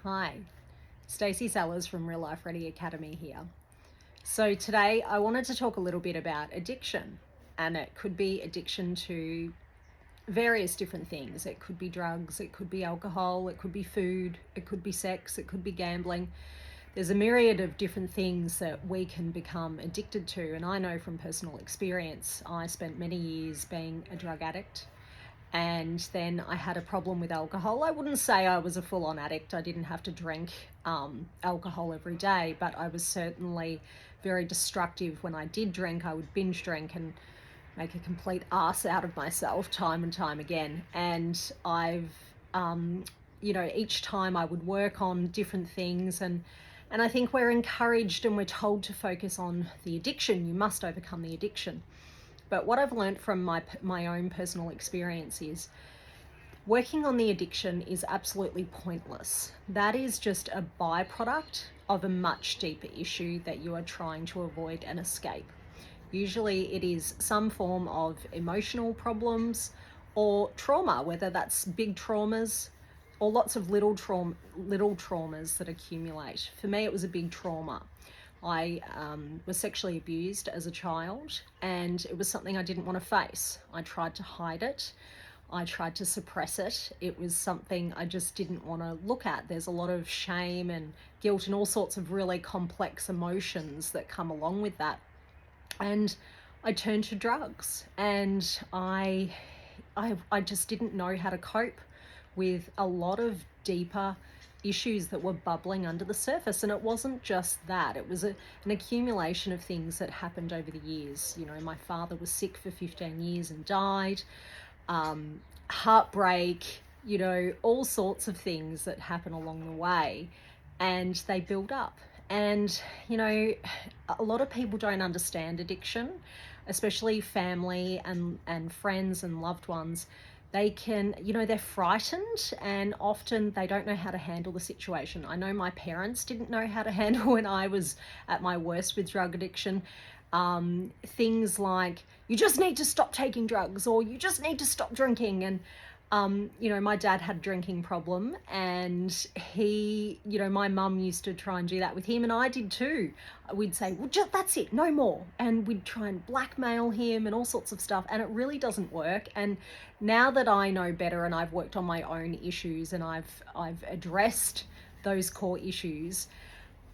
Hi, Stacey Sellers from Real Life Ready Academy here. So today I wanted to talk a little bit about addiction, and it could be addiction to various different things. It could be drugs, it could be alcohol, it could be food, it could be sex, it could be gambling. There's a myriad of different things that we can become addicted to, and I know from personal experience, I spent many years being a drug addict. And then I had a problem with alcohol. I wouldn't say I was a full-on addict. I didn't have to drink alcohol every day, but I was certainly very destructive. When I did drink, I would binge drink and make a complete ass out of myself time and time again. And each time I would work on different things, and I think we're encouraged and we're told to focus on the addiction. You must overcome the addiction. But what I've learned from my own personal experience is working on the addiction is absolutely pointless. That is just a byproduct of a much deeper issue that you are trying to avoid and escape. Usually it is some form of emotional problems or trauma, whether that's big traumas or lots of little traumas that accumulate. For me, it was a big trauma. I was sexually abused as a child, and it was something I didn't want to face. I tried to hide it. I tried to suppress it. It was something I just didn't want to look at. There's a lot of shame and guilt and all sorts of really complex emotions that come along with that. And I turned to drugs, and I just didn't know how to cope with a lot of deeper issues that were bubbling under the surface. And it wasn't just that, it was an accumulation of things that happened over the years. You know, my father was sick for 15 years and died, heartbreak, all sorts of things that happen along the way, and they build up. And a lot of people don't understand addiction, especially family and friends and loved ones. They can, they're frightened, and often they don't know how to handle the situation. I know my parents didn't know how to handle when I was at my worst with drug addiction. Things like, you just need to stop taking drugs, or you just need to stop drinking. And my dad had a drinking problem, and he, my mum used to try and do that with him, and I did too. We'd say, well, that's it, no more. And we'd try and blackmail him and all sorts of stuff, and it really doesn't work. And now that I know better, and I've worked on my own issues, and I've addressed those core issues,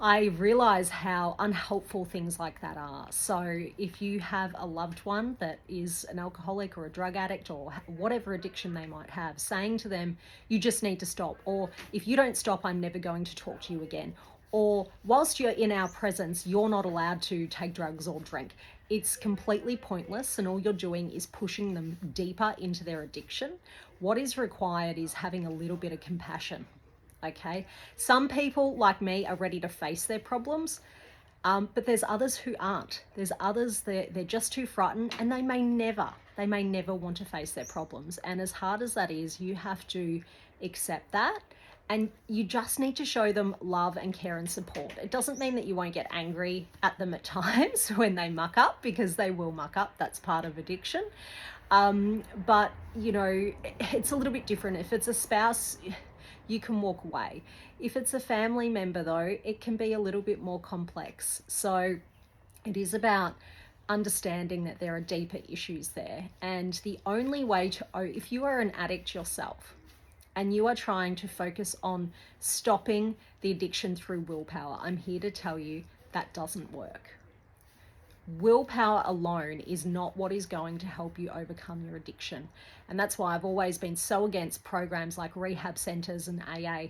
I realize how unhelpful things like that are. So if you have a loved one that is an alcoholic or a drug addict or whatever addiction they might have, saying to them, you just need to stop, or if you don't stop, I'm never going to talk to you again, or whilst you're in our presence, you're not allowed to take drugs or drink. It's completely pointless, and all you're doing is pushing them deeper into their addiction. What is required is having a little bit of compassion. Okay, some people like me are ready to face their problems, but there's others who aren't. There's others they're just too frightened, and they may never want to face their problems. And as hard as that is, you have to accept that, and you just need to show them love and care and support. It doesn't mean that you won't get angry at them at times when they muck up, because they will muck up. That's part of addiction. But it's a little bit different. If it's a spouse, you can walk away. If it's a family member, though, it can be a little bit more complex. So it is about understanding that there are deeper issues there. And the only way if you are an addict yourself and you are trying to focus on stopping the addiction through willpower, I'm here to tell you that doesn't work. Willpower alone is not what is going to help you overcome your addiction. And that's why I've always been so against programs like rehab centers and AA,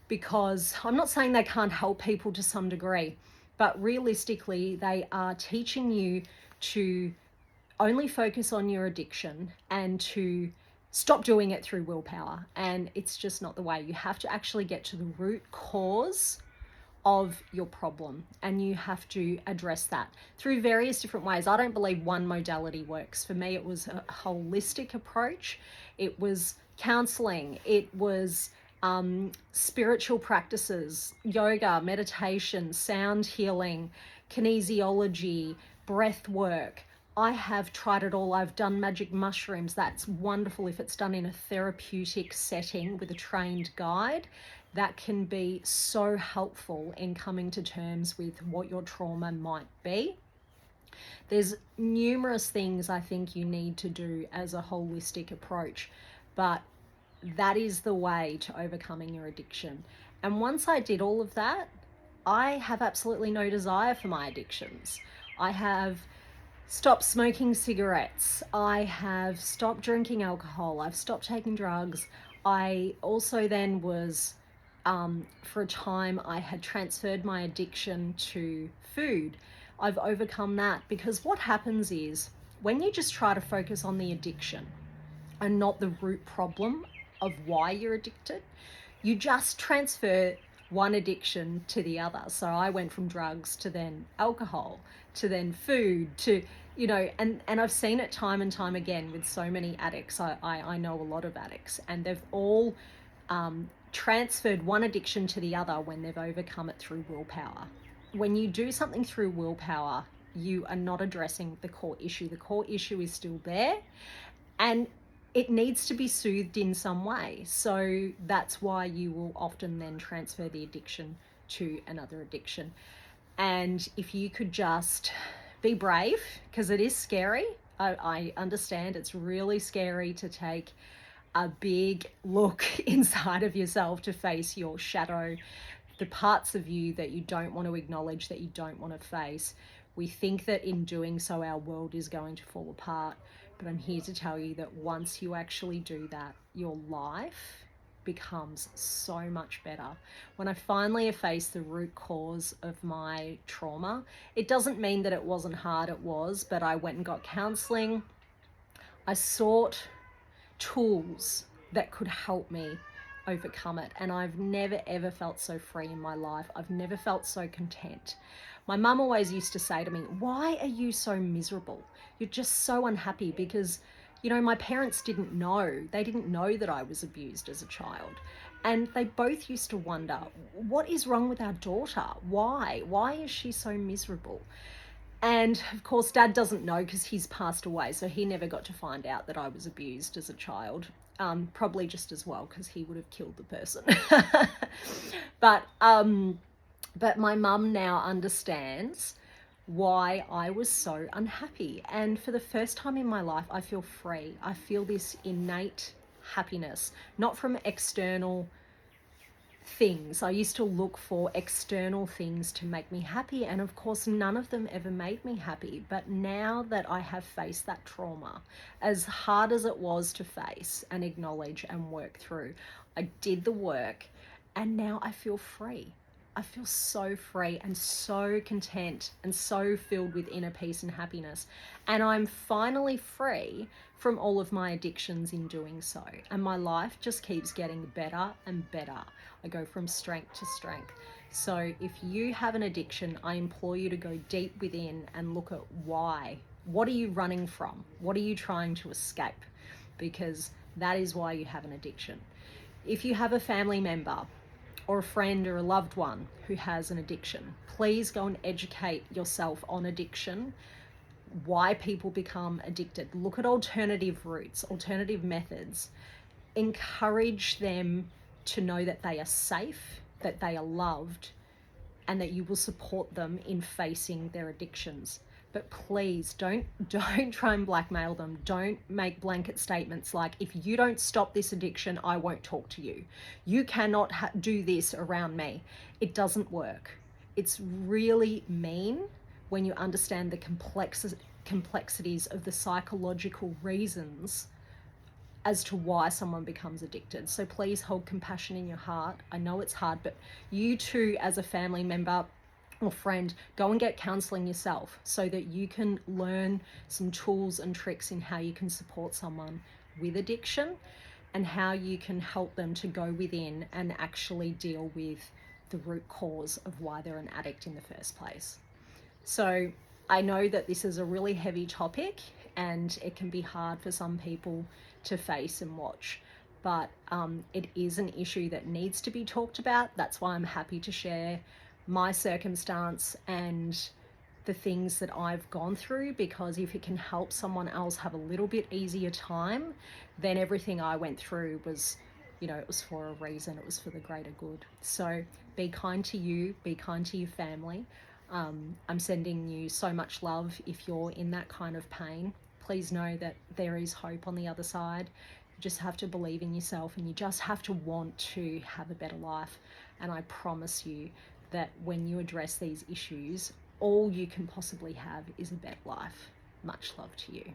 because I'm not saying they can't help people to some degree, but realistically, they are teaching you to only focus on your addiction and to stop doing it through willpower. And it's just not the way. You have to actually get to the root cause of your problem, and you have to address that through various different ways. I don't believe one modality works. For me, it was a holistic approach. It was counseling. It was spiritual practices, yoga, meditation, sound healing, kinesiology, breath work. I have tried it all. I've done magic mushrooms. That's wonderful if it's done in a therapeutic setting with a trained guide. that can be so helpful in coming to terms with what your trauma might be. There's numerous things I think you need to do as a holistic approach, but that is the way to overcoming your addiction. And once I did all of that, I have absolutely no desire for my addictions. I have stopped smoking cigarettes. I have stopped drinking alcohol. I've stopped taking drugs. I also then was, for a time, I had transferred my addiction to food. I've overcome that, because what happens is when you just try to focus on the addiction and not the root problem of why you're addicted, you just transfer one addiction to the other. So I went from drugs to then alcohol to then food to, and I've seen it time and time again with so many addicts. I know a lot of addicts, and they've all transferred one addiction to the other when they've overcome it through willpower. When you do something through willpower, you are not addressing the core issue. The core issue is still there, and it needs to be soothed in some way. So that's why you will often then transfer the addiction to another addiction. And if you could just be brave, because it is scary. I understand it's really scary to take a big look inside of yourself, to face your shadow, the parts of you that you don't want to acknowledge, that you don't want to face. We think that in doing so, our world is going to fall apart. But I'm here to tell you that once you actually do that, your life becomes so much better. When I finally effaced the root cause of my trauma, it doesn't mean that it wasn't hard, it was, but I went and got counseling. I sought tools that could help me overcome it, and I've never ever felt so free in my life. I've never felt so content. My mum always used to say to me, "Why are you so miserable? You're just so unhappy," because my parents didn't know. They didn't know that I was abused as a child, and they both used to wonder, what is wrong with our daughter? Why is she so miserable? And of course, Dad doesn't know, because he's passed away, so he never got to find out that I was abused as a child. Probably just as well, because he would have killed the person. But my mum now understands why I was so unhappy. And for the first time in my life, I feel free. I feel this innate happiness, not from external things. I used to look for external things to make me happy, and of course none of them ever made me happy. But now that I have faced that trauma, as hard as it was to face and acknowledge and work through, I did the work, and now I feel free. I feel so free and so content and so filled with inner peace and happiness. And I'm finally free from all of my addictions in doing so. And my life just keeps getting better and better. I go from strength to strength. So if you have an addiction, I implore you to go deep within and look at why. What are you running from? What are you trying to escape? Because that is why you have an addiction. If you have a family member or a friend or a loved one who has an addiction, please go and educate yourself on addiction, why people become addicted. Look at alternative routes, alternative methods. Encourage them to know that they are safe, that they are loved, and that you will support them in facing their addictions. But please don't try and blackmail them. Don't make blanket statements like, if you don't stop this addiction, I won't talk to you. You cannot do this around me. It doesn't work. It's really mean when you understand the complexities of the psychological reasons as to why someone becomes addicted. So please hold compassion in your heart. I know it's hard, but you too, as a family member or friend, go and get counseling yourself so that you can learn some tools and tricks in how you can support someone with addiction and how you can help them to go within and actually deal with the root cause of why they're an addict in the first place. So I know that this is a really heavy topic and it can be hard for some people to face and watch, but it is an issue that needs to be talked about. That's why I'm happy to share my circumstance and the things that I've gone through, because if it can help someone else have a little bit easier time, then everything I went through was you know, it was for a reason, it was for the greater good. So be kind to you, be kind to your family. I'm sending you so much love if you're in that kind of pain. Please know that there is hope on the other side. You just have to believe in yourself, and you just have to want to have a better life. And I promise you that when you address these issues, all you can possibly have is a better life. Much love to you.